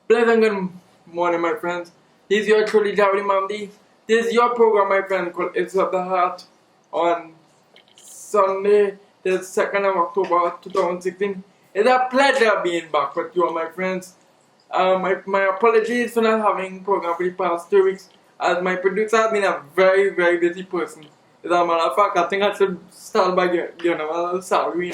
Pleasant good morning, my friends. This is your truly Jawdi Mamdi. This is your program, my friend, called It's of the Heart on Sunday, the 2nd of October 2016. It's a pleasure being back with you, my friends. My apologies for not having program for the past 2 weeks, as my producer has been a very busy person. As a matter of fact, I think I should start by getting him a little salary,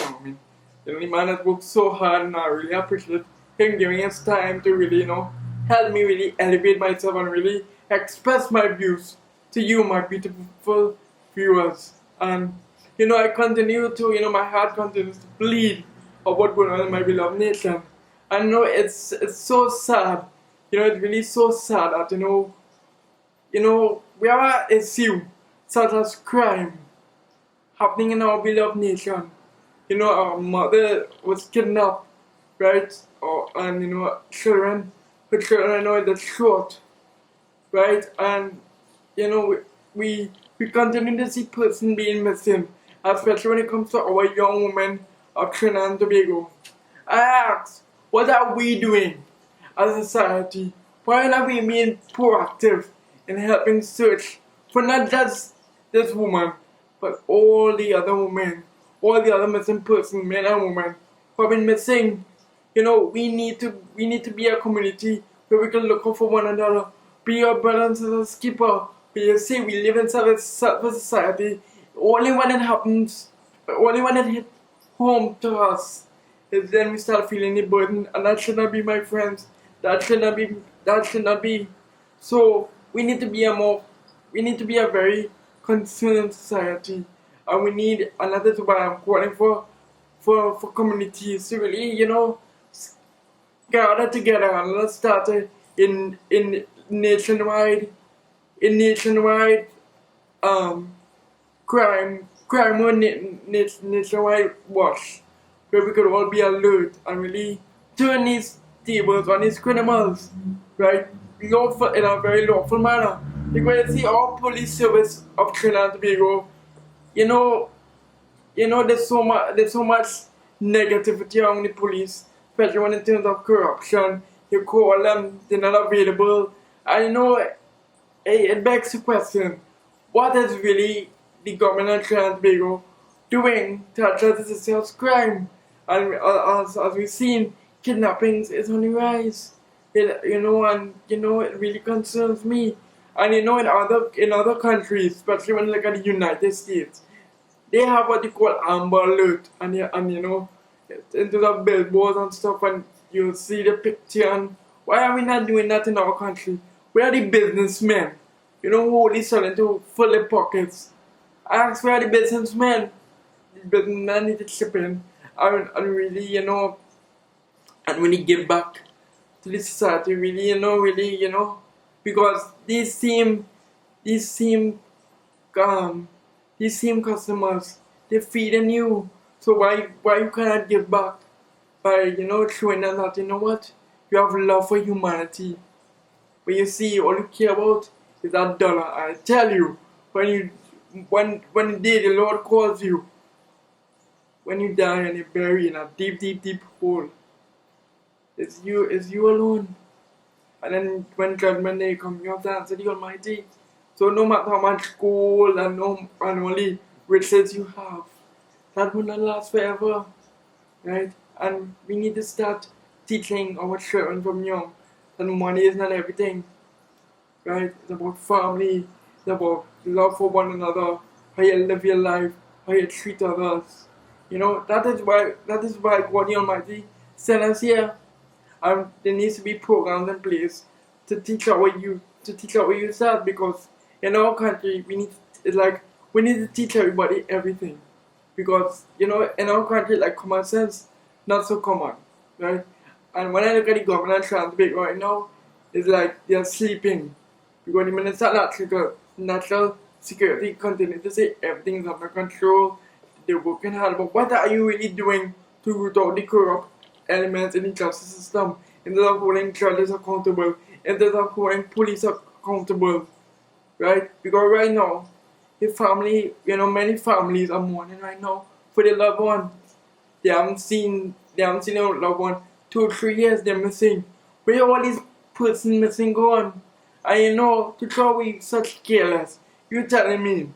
The only man has worked so hard, and I really appreciate him giving his time to really, help me really elevate myself and really express my views to you, my beautiful viewers. And, I continue to, my heart continues to bleed of what's going on in my beloved nation. I know it's so sad. It's really so sad that we have an issue such as crime happening in our beloved nation. Our mother was kidnapped, right? And her children are the short, right? And we continue to see person being missing, especially when it comes to our young women of Trinidad and Tobago. I ask, what are we doing as a society? Why are we being proactive in helping search for not just this woman, but all the other women, all the other missing persons, men and women, who have been missing? We need to be a community where we can look out for one another, be your brother and sister's keeper. But you see, we live in such a society. Only when it happens, only when it hits home to us, is then we start feeling the burden, and that should not be, my friends. That should not be. So we need to be a very concerned society, and we need, and that is why I'm calling for communities to really, gather together and let's start in nationwide crime or nationwide watch, where we could all be alert and really turn these tables on these criminals, right? Lawful, in a very lawful manner. Because you see, our police service of Trinidad and Tobago, there's so much negativity among the police, especially when in terms of corruption. You call them, they're not available. And it begs the question, what is really the government of Trinidad and Tobago doing to address this issue of crime? And as we've seen, kidnappings is on the rise. It really concerns me. And in other countries, especially when you look at the United States, they have what they call Amber Alert, and into the billboards and stuff, and you see the picture. And why are we not doing that in our country? Where are the businessmen? Who only selling to fill their pockets? I ask, where are the businessmen? The businessmen need to chip in and really, and really give back to the society, really, because these same customers, they're feeding you. So why you cannot give back by showing them that what, you have love for humanity. But you see, all you care about is that dollar. I tell you, when the day the Lord calls you, when you die and you're buried in a deep hole, it's you alone. And then when judgment day comes, you have to answer the Almighty. So no matter how much gold and only riches you have, that will not last forever, right? And we need to start teaching our children from young that money is not everything, right? It's about family, it's about love for one another, how you live your life, how you treat others. That is why God the Almighty sent us here. And there needs to be programs in place to teach our youth that, because in our country we need to teach everybody everything, because in our country, like, common sense not so common, right? And when I look at the government trying to make right now, it's like they're sleeping, because the Minister National Security continues to say everything is under control, they're working hard, but what are you really doing to root out the corrupt elements in the justice system, instead of holding judges accountable, instead of holding police accountable, right? Because right now, the family, many families are mourning right now for their loved one. They haven't seen their loved one 2 or 3 years. They're missing. Where all these person missing gone? And you know, to show we such careless. You telling me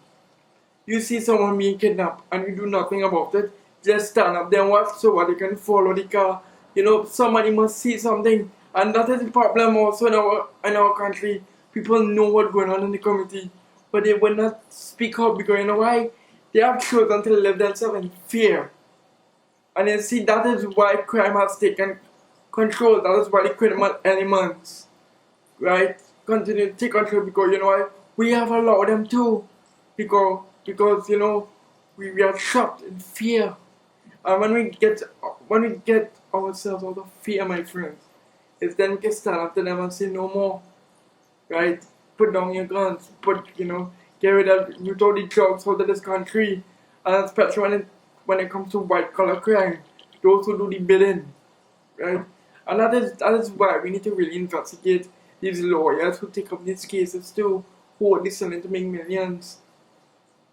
you see someone being kidnapped and you do nothing about it, just stand up there and watch so what you can follow the car. You know, somebody must see something. And that is the problem also in our country. People know what's going on in the community, but they will not speak up because you know why? They have chosen to live themselves in fear. And you see, that is why crime has taken control. That is why the criminal elements, right, continue to take control because you know why? We have allowed them to. Because you know, we are trapped in fear. And when we get ourselves out of fear, my friends, it's then we can stand up to them and say no more. Right? Put down your guns, get rid of all the drugs out of this country. And especially when it comes to white collar crime, those who do the bidding, right? And that is why we need to really investigate these lawyers who take up these cases too, who are listening to make millions,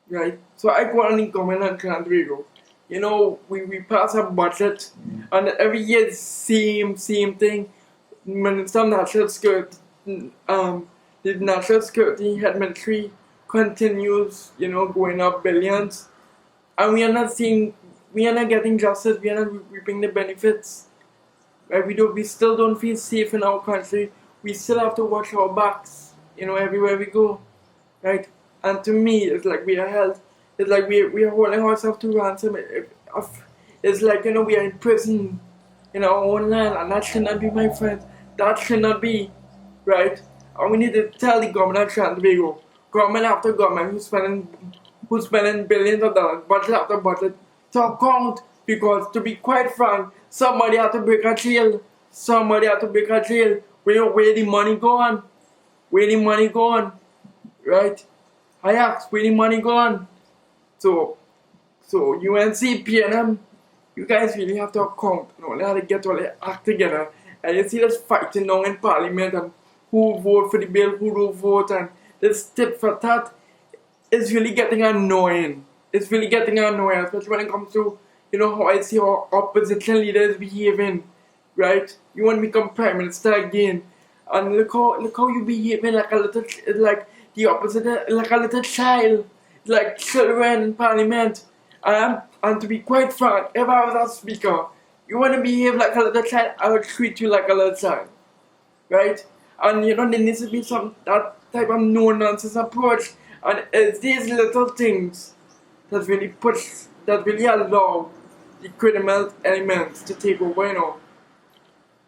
right? So I go on the government and Candrigo. You know, we pass a budget, and every year the same thing. When some national security, the national security administration continues, going up billions, and we are not getting justice. We are not reaping the benefits. Right? We still don't feel safe in our country. We still have to watch our backs, everywhere we go, right? And to me, it's like we are held. It's like we are holding ourselves to ransom. It's like we are in prison in our own land, and that should not be, my friends. That should not be, right? And we need to tell the government of Trinidad, government after government, who's spending billions of dollars, budget after budget, to account. Because to be quite frank, somebody had to break a jail. Somebody had to break a jail. Where the money gone? Where the money gone? Right? I asked, where the money gone? So UNC, PNM, you guys really have to account. They have to get all their act together. And you see this fighting now in Parliament and who vote for the bill, who don't vote, and this tit for tat is really getting annoying. It's really getting annoying, especially when it comes to how I see our opposition leaders behaving, right? You want to become prime minister again, and look how you behaving like the opposite, like a little child, like children in parliament. And to be quite frank, if I was a speaker, you want to behave like a little child, I would treat you like a little child, right? And there needs to be that type of no-nonsense approach, and it's these little things that really allow the criminal elements to take over,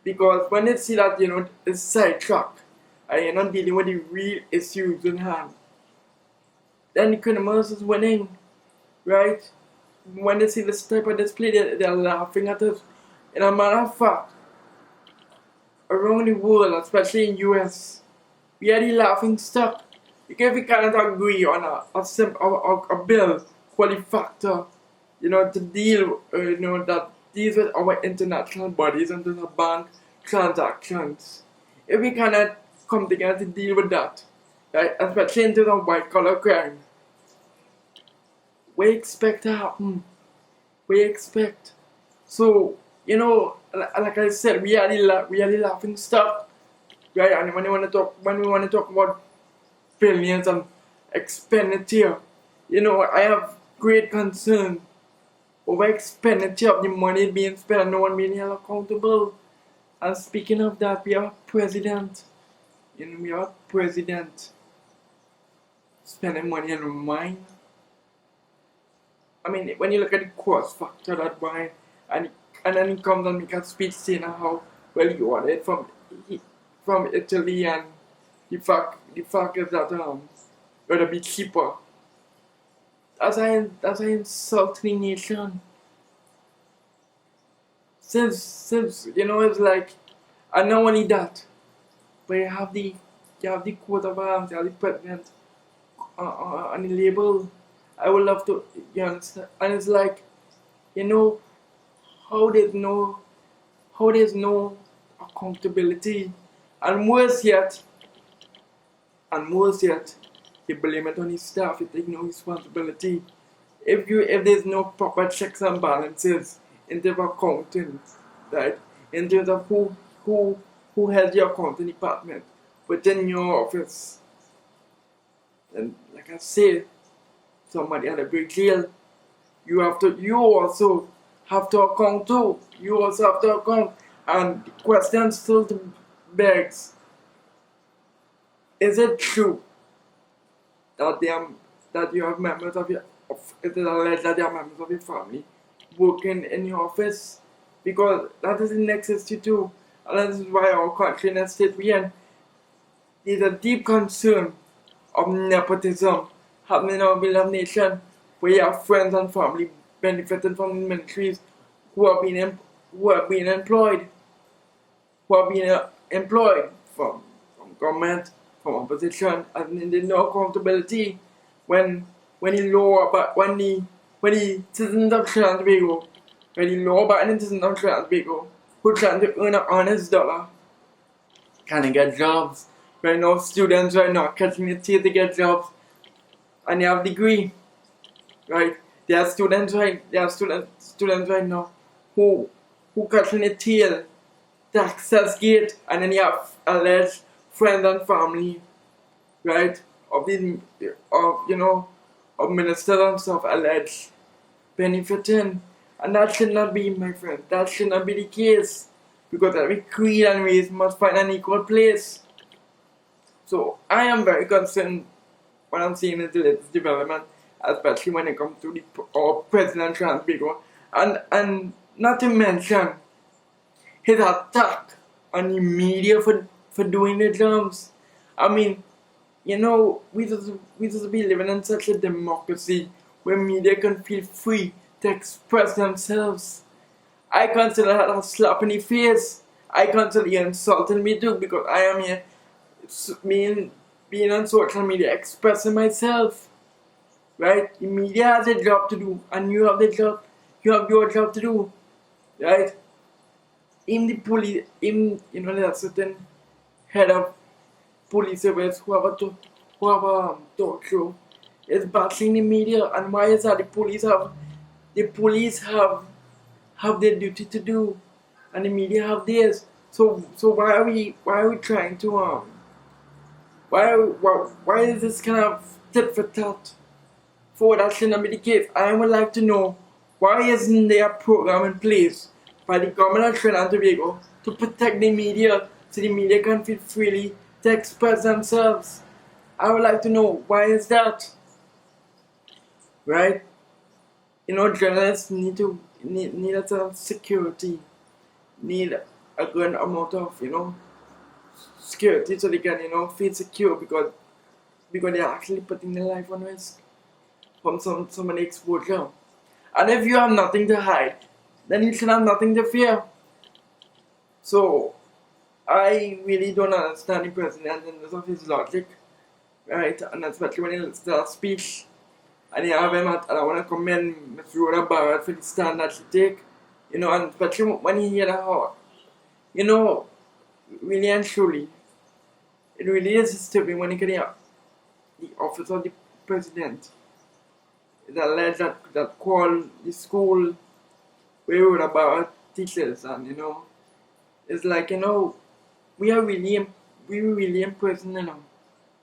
because when they see that, it's sidetracked, and you're not dealing with the real issues in hand, then the criminals is winning, right? When they see this type of display, they're laughing at us. And a matter of fact, around the world, especially in US, we are the laughing stock. Because we cannot agree on a bill called the factor, to deal, that deals with our international bodies and the bank transactions. If we cannot come together to deal with that, right, especially in terms of white collar crime, we expect to happen. We expect. So, like I said, we are the laughing stock, right? And when we want to talk about billions and expenditure, I have great concern over expenditure of the money being spent and no one being held accountable. And speaking of that, we have a president. We have a president spending money on mine. I mean, when you look at the cost factor that wine, and then he comes and makes a speech saying how well he ordered it from Italy, and the fact is that it'll be cheaper. That's an insult to the nation. Since it's like, and not only that, but you have the coat of arms, you have the president on the label. I would love to, understand. And it's like, how there's no accountability, and worse yet, they blame it on his staff. They take no responsibility. If there's no proper checks and balances in terms of accounting, right? In terms of who who heads your accounting department within your office. And like I said, somebody had a big deal. You also have to account too. You also have to account. And the question still begs, is it true that you have members of it is alleged that there are members of your family working in your office? Because that is the next issue too. And that is why our country and state we in is a deep concern of nepotism happening in our beloved nation, where you have friends and family benefiting from the ministries who are being employed from government, from opposition, and there's no accountability when the citizens of Trinidad and Tobago, when the law-abiding citizens of Trinidad and Tobago who are trying to earn an honest dollar can get jobs. Right now, students right now catching the teeth to get jobs, and they have degree. Right, there are students right now who catching the tail to access gate, and then you have alleged friends and family, right, of ministers and stuff alleged benefiting, and that should not be, my friend. That should not be the case, because every creed and race must find an equal place. So I am very concerned when I'm seeing the latest development, especially when it comes to our President Transbigo, and not to mention his attack on the media for doing the jobs. I mean, we just be living in such a democracy where media can feel free to express themselves. I consider that a slap in the face. I consider it insulting me too, because I am here being on social media expressing myself. Right? The media has a job to do, and you have your job to do. Right? In the police, there are certain head of police service who have a talk show is battling the media. And why is that? The police have their duty to do, and the media have theirs. So why are we trying to why is this kind of tit for tat? For that should not be the case. I would like to know, why isn't there a program in place by the government of Trinidad and Tobago to protect the media, so the media can feel freely to express themselves? I would like to know, why is that? Right? Journalists need a sort of security, need a good amount of security, so they can feel secure, because they're actually putting their life on risk from some of the exposure. And if you have nothing to hide, then you should have nothing to fear. So I really don't understand the president in terms of his logic, right? And especially when he listens to that speech, and you have him and I want to commend Ms. Rhoda Barrett for the stand that she take, and especially when you hear how, really and truly, it really is disturbing when you can hear the office of the president is alleged that call the school where we about teachers, and it's like we really in prison,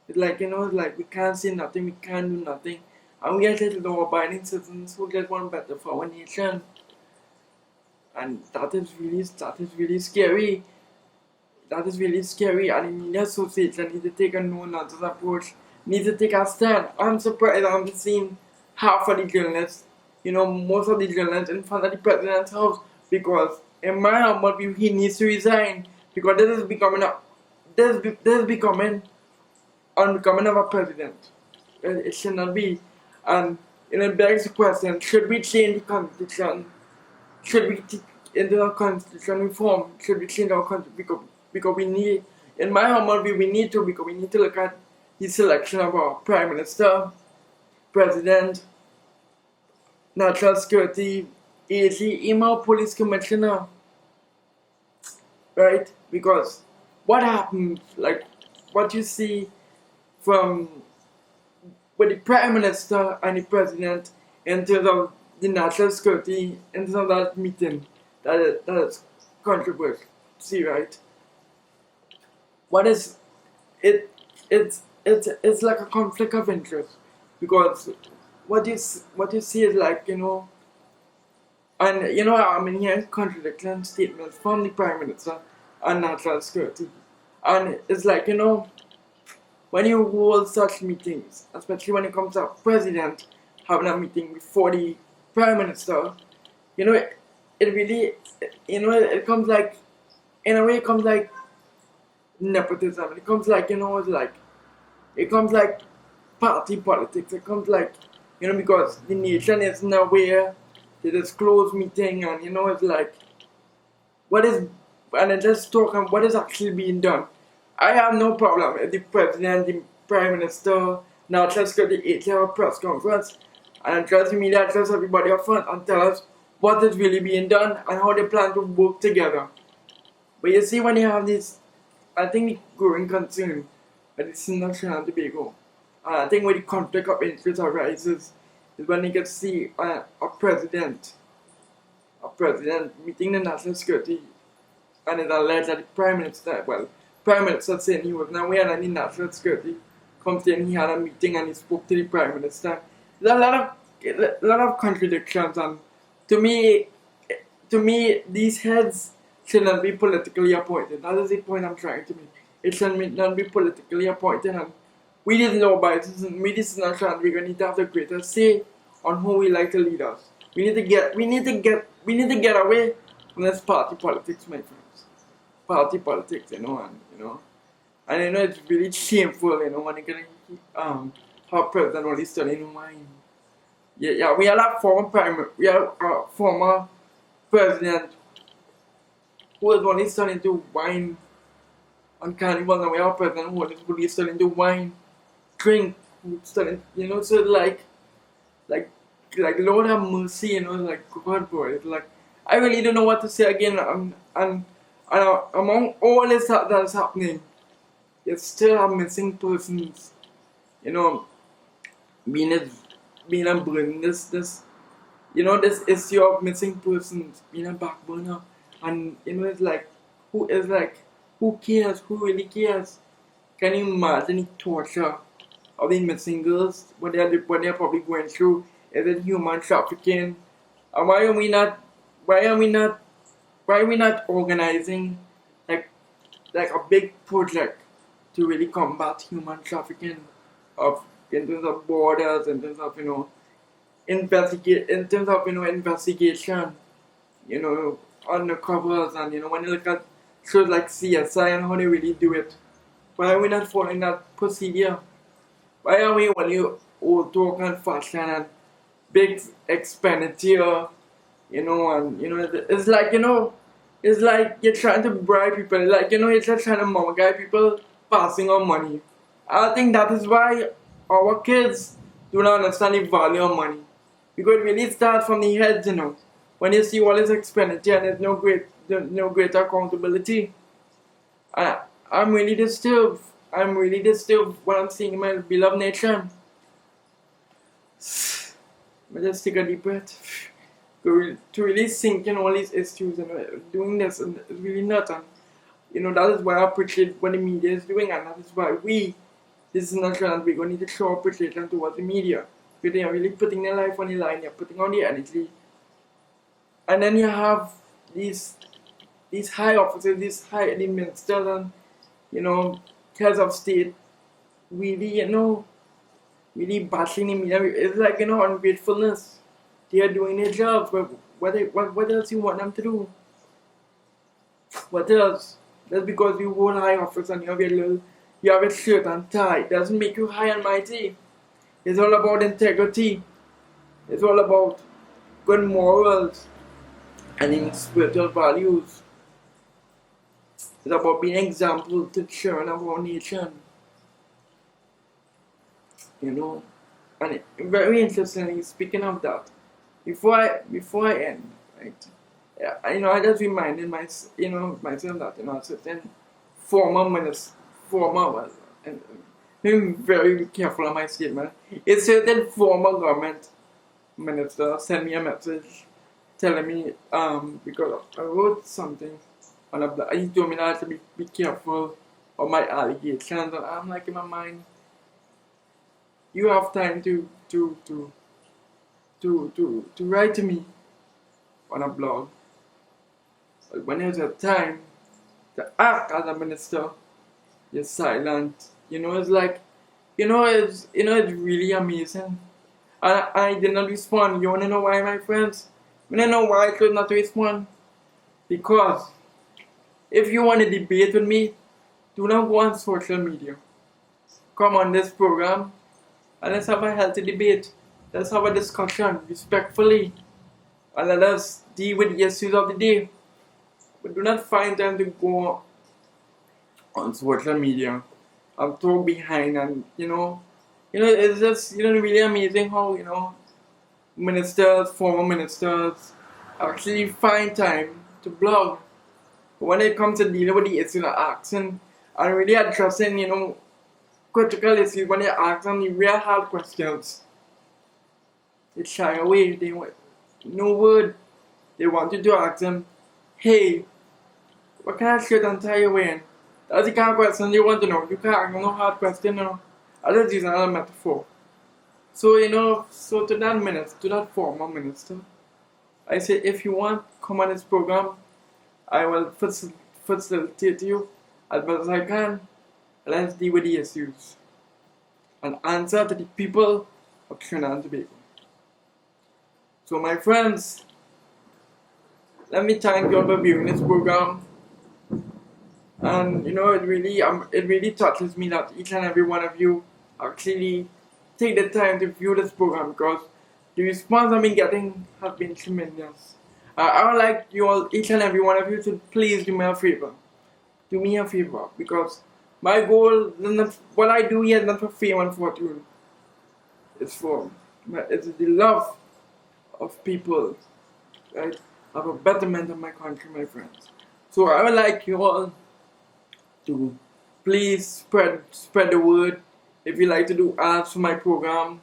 It's like it's like we can't say nothing, we can't do nothing, and we are just law-abiding citizens who just want better for our nation, and that is really scary. That is really scary, and the media association need to take a no-nonsense approach, need to take a stand. I'm surprised I haven't seen half of the journalists, most of the journalists in front of the president's house, because in my humble view, he needs to resign, because this is becoming unbecoming of a president. It should not be. And it begs the question, should we change the constitution? Should we into a constitution reform? Should we change our constitution? Because we need, in my humble view, because we need to look at the selection of our prime minister, president, national security, AG, even our police commissioner, right? Because what happens, like what you see from with the prime minister and the president in terms of the national security, in terms of that meeting, that is controversial, see, right? what is it? It's like a conflict of interest, because what you see is like, and I'm hearing contradicting statements from the Prime Minister on national security, and it's like, when you hold such meetings, especially when it comes to a president having a meeting before the Prime Minister, it really, it comes like, in a way, it comes like nepotism. It comes like, it comes like party politics. It comes like, because the nation is nowhere to this closed meeting, and it's like, what is, and then just talk on what is actually being done. I have no problem if the president, the prime minister, now just got the 8-hour press conference and address the media, address everybody up front and tell us what is really being done and how they plan to work together. But you see, when you have this, I think the growing concern that it's not Trinidad and Tobago, I think where the conflict of interest arises is when you get to see a president meeting the national security, and it's alleged that the prime minister saying he was not aware that the national security comes in, he had a meeting and he spoke to the prime minister. There's a lot of contradictions, and to me, these heads should not be politically appointed. That is the point I'm trying to make. It should not be politically appointed, and we didn't know about it. We this is not trying. We're going to need to have the greater say on who we like to lead us. We need to get away from this party politics, my friends. Party politics, and it's really shameful, when you get how President only studying wine. Yeah, we had a former president who was only studying to wine on carnival, and we have a president who was really studying to wine, drink, studying, so like Lord have mercy, like God, boy, it's like I really don't know what to say again, and among all this that is happening, you still have missing persons, being a burden, this issue of missing persons being a back burner, and it's like, who cares? Who really cares? Can you imagine the torture of the missing girls, what they're probably going through? Is it human trafficking? And why are we not organizing like a big project to really combat human trafficking in terms of borders, in terms of investigation, undercovers, and when you look at shows like CSI and how they really do it, why are we not following that procedure? Why are we only old talk and fashion and big expenditure, it's like, it's like you're trying to bribe people, like, you're just trying to monetize people passing on money. I think that is why our kids do not understand the value of money, because it really starts from the head, when you see all this expenditure and there's no great accountability. I'm really disturbed when I'm seeing my beloved nation. But just take a deep breath to really sink in all these issues, and doing this, and it's really not, and that is why I appreciate what the media is doing, and that is why this is not trans, we're going to need to show appreciation towards the media, because they are really putting their life on the line, they're putting on the energy, and then you have these high officers, these high ministers, and heads of state, really, really bashing the media. It's like, ungratefulness. They are doing their jobs, but what else you want them to do? What else? That's because you hold high office and you have a shirt and tie. It doesn't make you high and mighty. It's all about integrity. It's all about good morals and spiritual values. It's about being an example to children of our nation. And very interestingly, speaking of that, before I end, right? Yeah, I just reminded myself that a certain and I'm very careful on my statement. A certain former government minister sent me a message telling me because I wrote something on a blog. He told me that I had to be careful or my allegations, and I'm like in my mind, you have time to write to me on a blog. But when it's a time to act as a minister, you're silent. It's like, it's really amazing. I did not respond. You wanna know why, my friends? You wanna know why I could not respond? Because if you want to debate with me, do not go on social media. Come on this program and let's have a healthy debate. Let's have a discussion respectfully, and let us deal with the issues of the day. But do not find time to go on social media and talk behind, and it's just really amazing how ministers, former ministers actually find time to blog. But when it comes to dealing with the issue of accent and really addressing critical issues, when they ask them the real hard questions, they shy away. They want no word. They want you to ask them, hey, what kind of shirt and tie you wearing? That's the kind of question they want to know. You can't ask no hard question now. I just use another metaphor. So so to that former minister, I say, if you want, come on this program. I will facilitate you as best as I can. Let's deal with the issues and answer to the people of Trinidad and Tobago. So my friends, let me thank you all for viewing this program. And it really touches me that each and every one of you actually take the time to view this program, because the response I've been getting has been tremendous. I would like you all, each and every one of you, to please do me a favor. Do me a favor, because my goal, what I do here is not for fame and fortune. It's the love of people, right? Of a betterment of my country, my friends. So I would like you all to please spread the word. If you like to do ads for my program,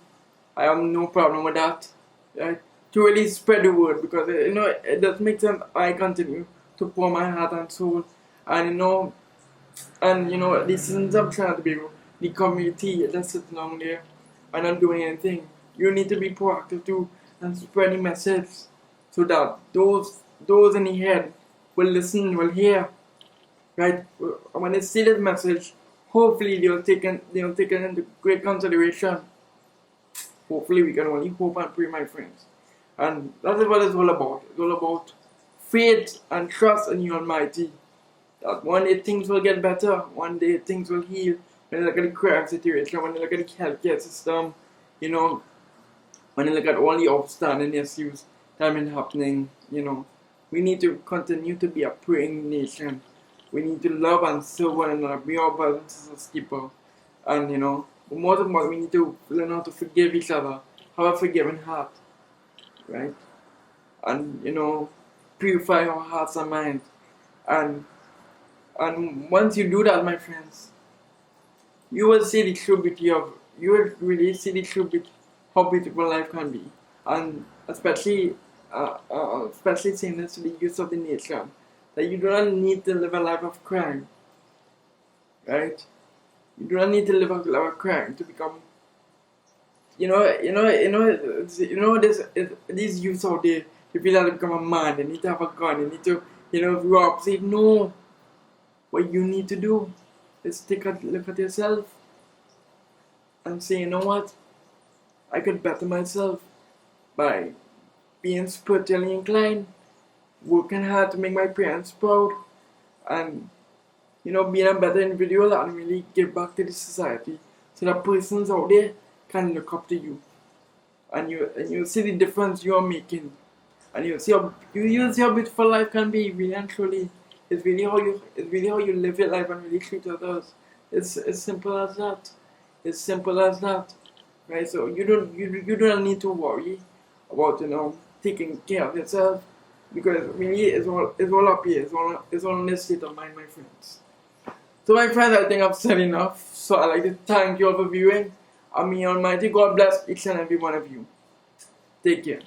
I have no problem with that. Right? To really spread the word, because it does make sense. I continue to pour my heart and soul, and the citizens of Trinidad and Tobago, the community that sits down there and not doing anything. You need to be proactive too and spread the message, so that those in the head will listen, will hear. Right? When they see this message, hopefully they'll take it into great consideration. Hopefully, we can only hope and pray, my friends. And that is what it's all about. It's all about faith and trust in the Almighty. That one day things will get better. One day things will heal. When you look at the crime situation, when you look at the healthcare system, when you look at all the outstanding issues that have been happening, we need to continue to be a praying nation. We need to love and serve one another, be our brothers and sisters keeper. And more than more, we need to learn how to forgive each other, have a forgiving heart, right? And purify our hearts and minds. And once you do that, my friends, you will see the true beauty you will really see the true beauty, how beautiful life can be. And especially saying this to the youth of the nation, that you do not need to live a life of crime, right? You do not need to live a life of crime to become, these youths out there, they feel that they become a man, they need to have a gun, they need to, grow up. Say, no. What you need to do is take a look at yourself and say, you know what? I could better myself by being spiritually inclined, working hard to make my parents proud, and being a better individual and really give back to the society, so that persons out there can look up to you, and you see the difference you are making, and you see how beautiful life can be, really and truly. It's really how you live your life and really treat others. It's as simple as that. It's simple as that, right? So you don't need to worry about taking care of yourself, because really it's all up here. It's all in this state of mind, my friends. So my friends, I think I've said enough. So I'd like to thank you all for viewing. And may Almighty God bless each and every one of you. Take care.